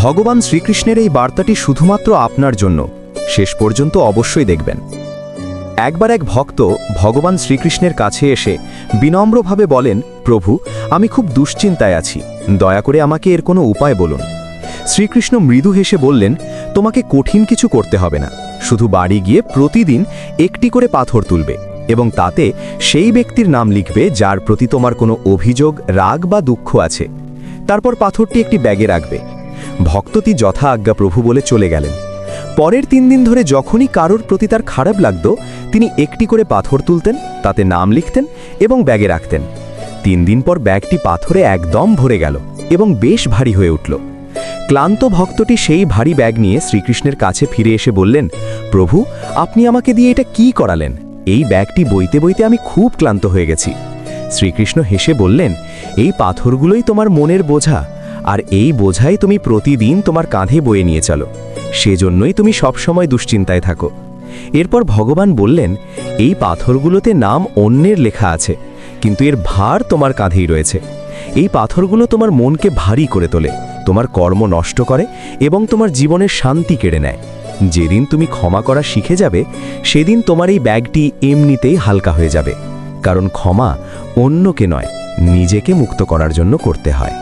ভগবান শ্রীকৃষ্ণের এই বার্তাটি শুধুমাত্র আপনার জন্য। শেষ পর্যন্ত অবশ্যই দেখবেন। একবার এক ভক্ত ভগবান শ্রীকৃষ্ণের কাছে এসে বিনম্রভাবে বলেন, প্রভু, আমি খুব দুশ্চিন্তায় আছি, দয়া করে আমাকে এর কোনো উপায় বলুন। শ্রীকৃষ্ণ মৃদু হেসে বললেন, তোমাকে কঠিন কিছু করতে হবে না, শুধু বাড়ি গিয়ে প্রতিদিন একটি করে পাথর তুলবে এবং তাতে সেই ব্যক্তির নাম লিখবে যার প্রতি তোমার কোনো অভিযোগ, রাগ বা দুঃখ আছে। তারপর পাথরটি একটি ব্যাগে রাখবে। ভক্তটি যথা আজ্ঞা প্রভু বলে চলে গেলেন। পরের 3 দিন ধরে যখনই কারোর প্রতি তার খারাপ লাগত, তিনি একটি করে পাথর তুলতেন, তাতে নাম লিখতেন এবং ব্যাগে রাখতেন। 3 দিন পর ব্যাগটি পাথরে একদম ভরে গেল এবং বেশ ভারী হয়ে উঠল। ক্লান্ত ভক্তটি সেই ভারী ব্যাগ নিয়ে শ্রীকৃষ্ণের কাছে ফিরে এসে বললেন, প্রভু, আপনি আমাকে দিয়ে এটা কি করালেন? এই ব্যাগটি বইতে বইতে আমি খুব ক্লান্ত হয়ে গেছি। শ্রীকৃষ্ণ হেসে বললেন, এই পাথরগুলোই তোমার মনের বোঝা, আর এই বোঝাই তুমি প্রতিদিন তোমার কাঁধে বয়ে নিয়ে চলো। সেজন্যই তুমি সবসময় দুশ্চিন্তায় থাকো। এরপর ভগবান বললেন, এই পাথরগুলোতে নাম অন্যের লেখা আছে, কিন্তু এর ভার তোমার কাঁধেই রয়েছে। এই পাথরগুলো তোমার মনকে ভারী করে তোলে, তোমার কর্ম নষ্ট করে এবং তোমার জীবনের শান্তি কেড়ে নেয়। যেদিন তুমি ক্ষমা করা শিখে যাবে, সেদিন তোমার এই ব্যাগটি এমনিতেই হালকা হয়ে যাবে, কারণ ক্ষমা অন্যকে নয়, নিজেকে মুক্ত করার জন্য করতে হয়।